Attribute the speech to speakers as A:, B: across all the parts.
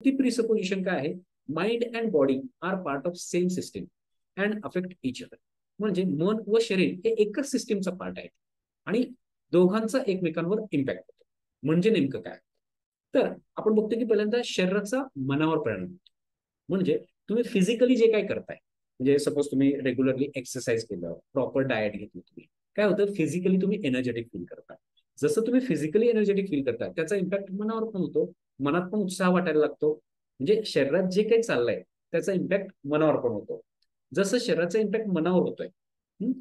A: ती प्रिसपोजिशन काय आहे, mind and body are part of same system and affect each other. म्हणजे मन व शरीर हे एकच सिस्टीमचा पार्ट आहे आणि दोघांचा एकमेकांवर इम्पॅक्ट होतो. म्हणजे नेमकं काय, तर आपण बघतो की पहिल्यांदा शरीराचा मनावर परिणाम होतो. म्हणजे तुम्ही फिजिकली जे काय करताय, म्हणजे सपोज तुम्ही रेग्युलरली एक्सरसाइज केलं, प्रॉपर डाएट घेतलं, तुम्ही काय होतं, फिजिकली तुम्ही एनर्जेटिक फील करता. जसं तुम्ही फिजिकली एनर्जेटिक फील करता त्याचा इम्पॅक्ट मनावर पण होतो. मनात पण उत्साह वाटायला लागतो. म्हणजे शरीरात जे काही चाललंय त्याचा इम्पॅक्ट मनावर पण होतो. जसं शरीराचा इम्पॅक्ट मनावर होतोय, हं?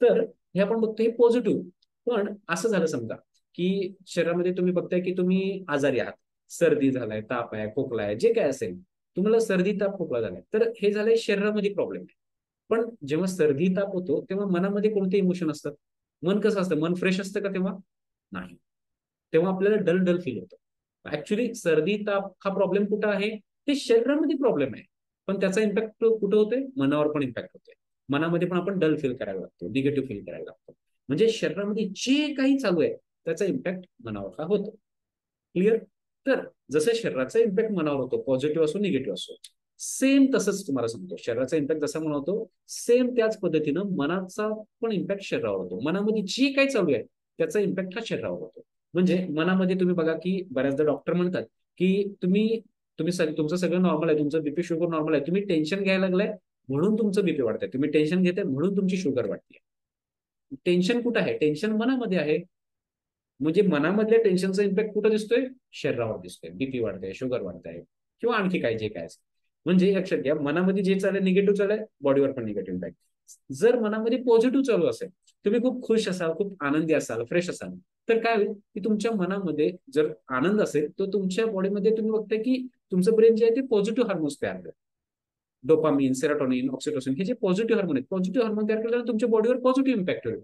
A: तर हे आपण बघतो हे पॉझिटिव्ह. पण असं झालं समजा की शरीरामध्ये तुम्ही बघताय की तुम्ही आजारी आहात, सर्दी झालाय, ताप आहे, खोकला आहे, जे काय असेल, तुम्हाला सर्दी ताप खोकला झालाय, तर हे झालंय शरीरामध्ये प्रॉब्लेम. पण जेव्हा सर्दी ताप होतो तेव्हा मनामध्ये कोणते इमोशन असतात? मन कसं असतं? मन फ्रेश असतं का तेव्हा? नाही. तेव्हा आपल्याला डल डल फील होतं. ऍक्च्युली सर्दी ताप हा प्रॉब्लेम कुठं आहे? ते शरीरामध्ये प्रॉब्लेम आहे. पण त्याचा इम्पॅक्ट कुठं होतोय? मनावर पण इम्पॅक्ट होतोय. मनामध्ये पण आपण डल फील करायला लागतो, निगेटिव्ह फील करायला लागतो. म्हणजे शरीरामध्ये जे काही चालू आहे त्याचा इम्पॅक्ट मनावर हा होतो. क्लिअर? तर जसं शरीराचा इम्पॅक्ट मनावर होतो, पॉझिटिव्ह असो निगेटिव्ह असो, सेम तसंच तुम्हाला सांगतो, शरीराचा इम्पॅक्ट जसा मनावर होतो, सेम त्याच पद्धतीनं मनाचा पण इम्पॅक्ट शरीरावर होतो. मनामध्ये जे काही चालू आहे त्याचा इम्पॅक्ट हा शरीरावर होतो. म्हणजे मनामध्ये तुम्ही बघा की बऱ्याचदा डॉक्टर म्हणतात की तुम्ही तुम्ही तुमचं सगळं नॉर्मल आहे, तुमचं बीपी शुगर नॉर्मल आहे, तुम्ही टेन्शन घ्यायला लागलाय म्हणून तुमचं बीपी वाढतंय, तुम्ही टेन्शन घेताय म्हणून तुमची शुगर वाढते. टेन्शन कुठं आहे? टेन्शन मनामध्ये आहे. म्हणजे मनामधल्या टेन्शनचा इम्पॅक्ट कुठं दिसतोय? शरीरावर दिसतोय. बीपी वाढतंय, शुगर वाढतंय किंवा आणखी काय जे काय असेल. म्हणजे लक्षात घ्या, मनामध्ये जे चाललंय निगेटिव्ह चाललंय, बॉडीवर पण निगेटिव्ह इम्पॅक्ट. जर मनामध्ये पॉझिटिव्ह चालू असेल, तुम्ही खूप खुश असाल, खूप आनंदी असाल, फ्रेश असाल, तर काय होईल की तुमच्या मनामध्ये जर आनंद असेल तर तुमच्या बॉडीमध्ये तुम्ही बघताय की तुमचं ब्रेन जे आहे ते पॉझिटिव्ह हार्मोन्स तयार करेल. डोपामिन, सेरोटोनिन, ऑक्सिटोसिन हे जे पॉझिटिव्ह हार्मोन आहेत, पॉझिटिव्ह हार्मोन तयार केल्यानं तुमच्या बॉडीवर पॉझिटिव्ह इम्पॅक्ट होईल.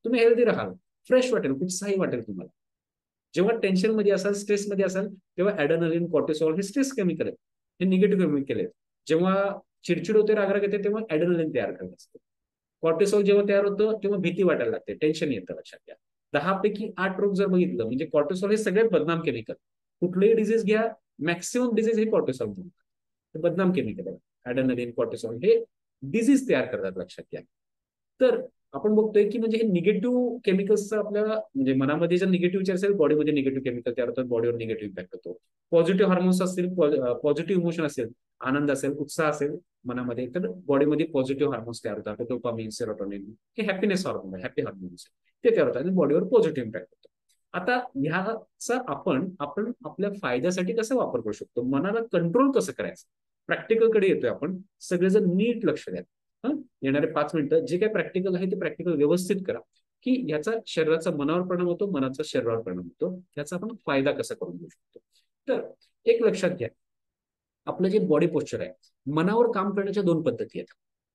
A: तुम्ही हेल्दी राहाल, फ्रेश वाटेल, उत्साही वाटेल तुम्हाला. जेव्हा टेन्शन मध्ये असाल, स्ट्रेस मध्ये असाल, तेव्हा ऍड्रेनलिन, कॉर्टिसॉल हे स्ट्रेस केमिकल आहेत, हे निगेटिव्ह केमिकल आहेत. जेव्हा चिडचिड होते, रागराग येते, तेव्हा ऍड्रेनलिन तयार करत असते. कॉर्टिसॉल जेव्हा तयार होतं तेव्हा भीती वाटायला लागते, टेन्शन येतं. लक्षात घ्या, 10 पैकी 8 रोग जर बघितलं म्हणजे कॉर्टिसॉल हे सगळ्यात बदनाम केमिकल. कुठलेही डिझीज घ्या, मॅक्सिमम डिझीज हे कॉर्टिसॉल बदनाम केमिकल आहे. ऍड्रेनलिन, कॉर्टिसॉल हे डिझीज तयार करतात. लक्षात घ्या. तर आपण बघतोय की म्हणजे हे निगेटिव्ह केमिकल्सचा आपल्या म्हणजे मनामध्ये जर निगेटिव्ह विचार असेल, बॉडीमध्ये निगेटिव्ह केमिकल तयार होतात, बॉडीवर निगेटिव्ह इम्पॅक्ट होतो. पॉझिटिव्ह हार्मोन्स असतील, पॉझिटिव्ह इमोशन असेल, आनंद असेल, उत्साह असेल मनामध्ये, तर बॉडीमध्ये पॉझिटिव्ह हार्मोन्स तयार होतात, डोपामिन, सेरोटोनिन हे हॅपीनेस हार्मोन, हॅपी हार्मोन्स ते तयार होतात आणि बॉडीवर पॉझिटिव्ह इम्पॅक्ट होतो. आता ह्याचा आपण आपण आपल्या फायद्यासाठी कसा वापर करू शकतो, मनाला कंट्रोल कसं करायचं, प्रॅक्टिकल कडे येतोय आपण. सगळेजण नीट लक्ष द्या. येणारे 5 मिनिटं जे काही प्रॅक्टिकल आहे ते प्रॅक्टिकल व्यवस्थित करा की याचा शरीराचा मनावर परिणाम होतो, मनाचा शरीरावर परिणाम होतो, याचा आपण फायदा कसा करून घेऊ शकतो. तर एक लक्षात घ्या, आपलं जे बॉडी पोश्चर आहे, मनावर काम करण्याच्या 2 पद्धती आहेत.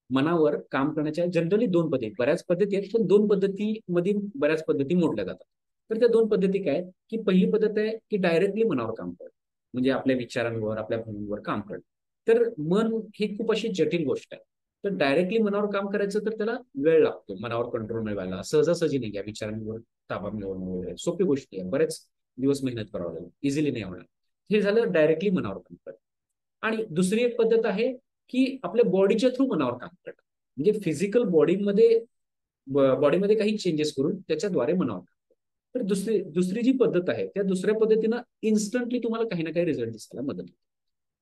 A: मनावर काम करण्याच्या जनरली 2 पद्धती, बऱ्याच पद्धती आहेत, पण 2 पद्धतीमध्ये बऱ्याच पद्धती मोडल्या जातात. तर त्या 2 पद्धती काय आहेत, की पहिली पद्धत आहे की डायरेक्टली मनावर काम करणं, म्हणजे आपल्या विचारांवर, आपल्या भावनांवर काम करणं. तर मन ही खूप अशी जटिल गोष्ट आहे. तर डायरेक्टली मनावर काम करायचं तर त्याला वेळ लागतो, मनावर कंट्रोल मिळवायला सहजासहजी नाही, या विचारांवर ताबा मिळवणं वगैरे सोपी गोष्टी आहे, बरेच दिवस मेहनत करावं लागेल, इझिली नाही होणार. हे झालं डायरेक्टली मनावर काम करणं. आणि दुसरी एक पद्धत आहे की आपल्या बॉडीच्या थ्रू मनावर काम करणं, म्हणजे फिजिकल बॉडीमध्ये काही चेंजेस करून त्याच्याद्वारे मनावर काम करणं. तर दुसरी जी पद्धत आहे त्या दुसऱ्या पद्धतीनं इन्स्टंटली तुम्हाला काही ना काही रिझल्ट दिसायला मदत होते.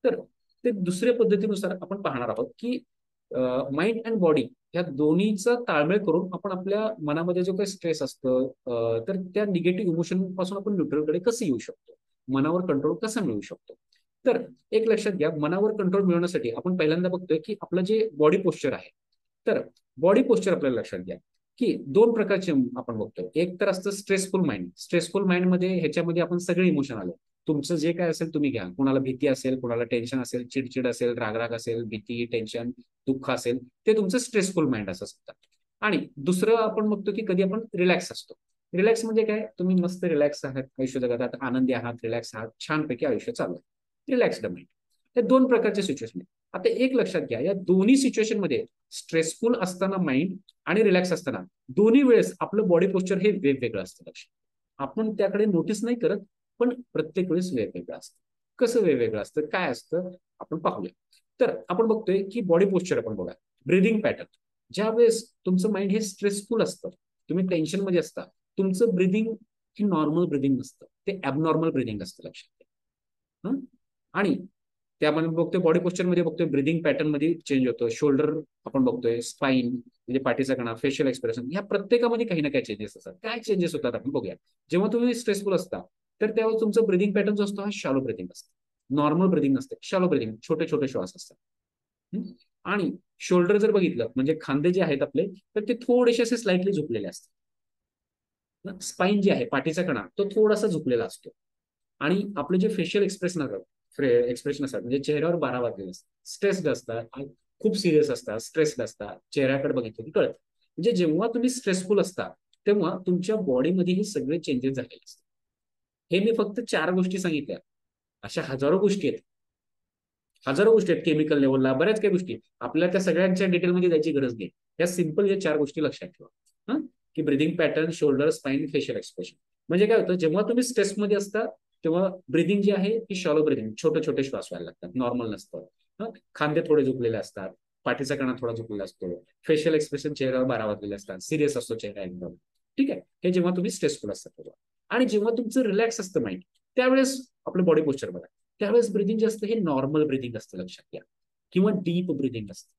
A: तर ते दुसऱ्या पद्धतीनुसार आपण पाहणार आहोत की माइंड अँड बॉडी या दोन्हीचा ताळमेळ करून आपण आपल्या मनामध्ये जो काही स्ट्रेस असतं, तर त्या निगेटिव्ह इमोशन पासून आपण न्यूट्रलकडे कसं येऊ शकतो, मनावर कंट्रोल कसा मिळवू शकतो. तर एक लक्षात घ्या, मनावर कंट्रोल मिळवण्यासाठी आपण पहिल्यांदा बघतोय की आपलं जे बॉडी पोश्चर आहे, तर बॉडी पोश्चर आपल्याला लक्षात घ्या की 2 प्रकारचे आपण बघतोय. एक तर असतं स्ट्रेसफुल माइंड. स्ट्रेसफुल माइंड मध्ये ह्याच्यामध्ये आपण सगळे इमोशन आले, तुमचं जे काय असेल तुम्ही घ्या, कुणाला भीती असेल, कुणाला टेन्शन असेल, चिडचिड असेल, रागराग असेल, भीती, टेन्शन, दुःख असेल, ते तुमचं स्ट्रेसफुल माइंड असं असतं. आणि दुसरं आपण बघतो की कधी आपण रिलॅक्स असतो. रिलॅक्स म्हणजे काय, तुम्ही मस्त रिलॅक्स आहात, आयुष्य जगत आहात, आनंदी आहात, रिलॅक्स आहात, छानपैकी आयुष्य चालू आहे, रिलॅक्स्ड माइंड. हे 2 प्रकारचे सिच्युएशन आहे. आता एक लक्षात घ्या, या दोन्ही सिच्युएशन मध्ये स्ट्रेसफुल असताना माइंड आणि रिलॅक्स असताना दोन्ही वेळेस आपलं बॉडी पोस्चर हे वेगवेगळं असतं. लक्ष, आपण त्याकडे नोटीस नाही करत, पण प्रत्येक वेळेस वेगवेगळं असतं. कसं वेगवेगळं असतं, काय असतं आपण पाहूया. तर आपण बघतोय की बॉडी पोश्चर आपण बघा, ब्रिदिंग पॅटर्न. ज्या वेळेस तुमचं माइंड हे स्ट्रेसफुल असतं, तुम्ही टेन्शन मध्ये असता, तुमचं ब्रिदिंग हे नॉर्मल ब्रिदिंग नसतं, ते ॲबनॉर्मल ब्रिदिंग असतं, लक्षात घ्या. आणि त्यामध्ये बघतोय बॉडी पोस्चर मध्ये बघतोय ब्रिदिंग पॅटर्न मध्ये चेंज होतो. शोल्डर आपण बघतोय, स्पाइन म्हणजे पाठीचा कणा, फेशियल एक्सप्रेशन, ह्या प्रत्येकामध्ये काही ना काही चेंजेस असतात. काय चेंजेस होतात आपण बघूया. जेव्हा तुम्ही स्ट्रेसफुल असता तर त्यावेळेस तुमचं ब्रिदिंग पॅटर्न जो असतो हा शॅलो ब्रिदिंग असतं, नॉर्मल ब्रिदिंग नसते, शॅलो ब्रिदिंग, छोटे छोटे श्वास असतात. आणि शोल्डर जर बघितलं म्हणजे खांदे जे आहेत आपले, तर ते थोडेसे असे स्लाइटली झुकलेले असतात. स्पाइन जे आहे, पाठीचा कणा, तो थोडासा झुकलेला असतो. आणि आपले जे फेशियल एक्सप्रेशन असतात म्हणजे चेहऱ्यावर 12 वाजलेले असतात, स्ट्रेस्ड असतात, खूप सिरियस असतात, स्ट्रेस्ड असतात, चेहऱ्याकडे बघितलं की कळत. म्हणजे जेव्हा तुम्ही स्ट्रेसफुल असता तेव्हा तुमच्या बॉडीमध्ये हे सगळे चेंजेस झालेले असतात. हे मी फक्त 4 गोष्टी सांगितल्या, अशा हजारो गोष्टी आहेत. हजारो गोष्टी आहेत केमिकल लेवलला, बऱ्याच काही गोष्टी. आपल्याला त्या सगळ्यांच्या डिटेलमध्ये जायची गरज नाही. या सिंपल या 4 गोष्टी लक्षात ठेवा. की breathing pattern, shoulder, spine, facial expression. म्हणजे काय होतं, जेव्हा तुम्ही स्ट्रेसमध्ये असता तेव्हा ब्रिदिंग जी आहे ती शॉलो ब्रिदिंग, छोटे छोटे श्वास व्हायला लागतात, नॉर्मल नसतं. खांदे थोडे झुकलेले असतात, पाठीचा कणा थोडा झुकलेला असतो, फेशियल एक्सप्रेशन चेहऱ्यावर 12 वाजलेले असतात, सिरियस असतो चेहरा एकदम. ठीक आहे, हे जेव्हा तुम्ही स्ट्रेसफुल असता तेव्हा. आणि जेव्हा तुमचं रिलॅक्स असतं माइंड, त्यावेळेस आपलं बॉडी पोस्चर बघा, त्यावेळेस ब्रिदिंग जे असतं हे नॉर्मल ब्रिदिंग असतं, लक्षात घ्या, किंवा डीप ब्रिदिंग असतं.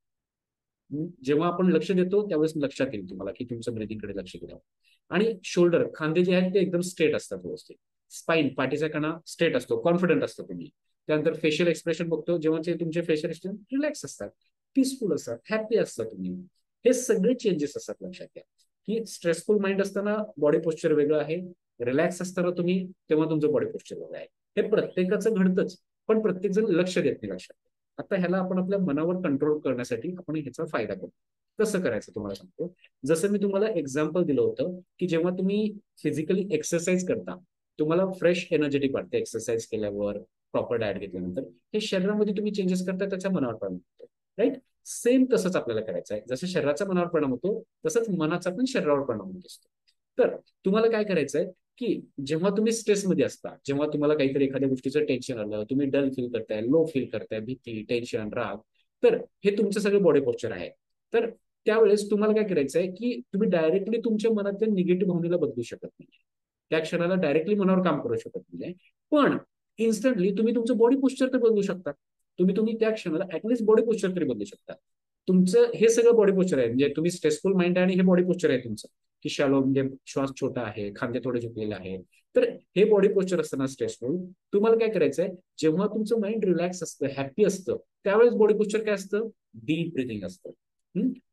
A: जेव्हा आपण लक्ष देतो त्यावेळेस लक्षात येईल तुम्हाला की तुमचं ब्रिदिंगकडे लक्ष द्यावं. आणि शोल्डर, खांदे जे आहेत ते एकदम स्ट्रेट असतात व्यवस्थित. स्पाइन, पाठीचा कणा स्ट्रेट असतो, कॉन्फिडंट असतो तुम्ही. त्यानंतर फेशियल एक्सप्रेशन बघतो, जेव्हा तुमचे फेशियल एक्सप्रेशन रिलॅक्स असतात, पीसफुल असतात, हॅपी असतात तुम्ही. हे सगळे चेंजेस असतात, लक्षात घ्या. की स्ट्रेसफुल माइंड असताना बॉडी पोस्चर वेगळं आहे, रिलॅक्स असताना तुम्ही तेव्हा तुमचं बॉडी पोस्चर वेगळं आहे. हे प्रत्येकाचं घडतंच, पण प्रत्येक जण लक्ष देत नाही, लक्षात. आता ह्याला आपण आपल्या मनावर कंट्रोल करण्यासाठी आपण ह्याचा फायदा करू. कसं करायचं तुम्हाला सांगतो. जसं मी तुम्हाला एक्झाम्पल दिलं होतं की जेव्हा तुम्ही फिजिकली एक्सरसाइज करता, तुम्हाला फ्रेश एनर्जेटिक वाटते एक्सरसाइज केल्यावर, प्रॉपर डाएट घेतल्यानंतर. हे शरीरामध्ये तुम्ही चेंजेस करता त्याच्या मनावर परिणाम होतो, राईट. सेम तसंच आपल्याला करायचं आहे. जसं शरीराचा मनावर परिणाम होतो तसंच मनाचा पण शरीरावर परिणाम होत असतो. तर तुम्हाला काय करायचंय की जेव्हा तुम्ही स्ट्रेसमध्ये असता, जेव्हा तुम्हाला काहीतरी एखाद्या गोष्टीचं टेन्शन आलं, तुम्ही डल फील करताय, लो फील करताय, भीती, टेन्शन, राग, तर हे तुमचं सगळं बॉडी पोस्चर आहे. तर त्यावेळेस तुम्हाला काय करायचंय की तुम्ही डायरेक्टली तुमच्या मनातल्या निगेटिव्ह भावनेला बदलू शकत नाही, त्या क्षणाला डायरेक्टली मनावर काम करू शकत नाही. पण इन्स्टंटली तुम्ही तुमचं बॉडी पोस्चर तर बदलू शकता. तुम्ही तुम्ही त्या क्षणाला ऍटलीस्ट बॉडी पोस्चर तरी बदलू शकता. तुमचं हे सगळं बॉडी पोस्चर आहे, म्हणजे तुम्ही स्ट्रेसफुल माइंड आहे आणि हे बॉडी पोस्चर आहे तुमचं, की शॅलो म्हणजे श्वास छोटा आहे, खांदे थोडे झुकलेले आहे. तर हे बॉडी पोस्चर असताना स्ट्रेसफुल, तुम्हाला काय करायचंय, जेव्हा तुमचं माइंड रिलॅक्स असतं, हॅपी असतं, त्यावेळेस बॉडी पोस्चर काय असतं, डीप ब्रिथिंग असतं.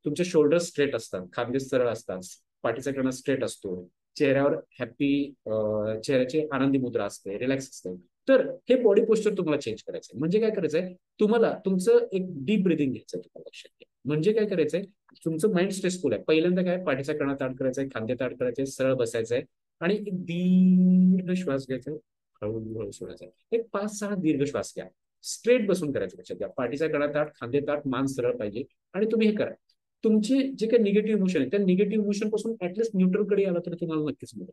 A: तुमचे शोल्डर स्ट्रेट असतात, खांदे सरळ असतात, पाठीचा कणा स्ट्रेट असतो, चेहऱ्यावर हॅपी, चेहऱ्याची आनंदी मुद्रा असते, रिलॅक्स असते. तर हे बॉडी पोस्चर तुम्हाला चेंज करायचंय. म्हणजे काय करायचंय, तुम्हाला तुमचं एक डीप ब्रिथिंग घ्यायचंय, तुम्हाला लक्षात घ्या. म्हणजे काय करायचंय, तुमचं माइंड स्ट्रेसफुल आहे, पहिल्यांदा काय, पाठीचा कणा ताट करायचा आहे, खांदे ताट करायचे, सरळ बसायचंय आणि एक दीर्घ श्वास घ्यायचा, हळूहळू सोडायचा. एक 5-6 दीर्घ श्वास घ्या. स्ट्रेट बसून करायचं, लक्षात घ्या. पाठीचा कणा ताट, खांदे ताट, मान सरळ पाहिजे. आणि तुम्ही हे करा. तुमचे जे काही निगेटिव्ह इमोशन आहे त्या निगेटिव्ह इमोशन पासून ऍटलीस्ट न्यूट्रल कडे आला तर तुम्हाला नक्कीच मिळेल.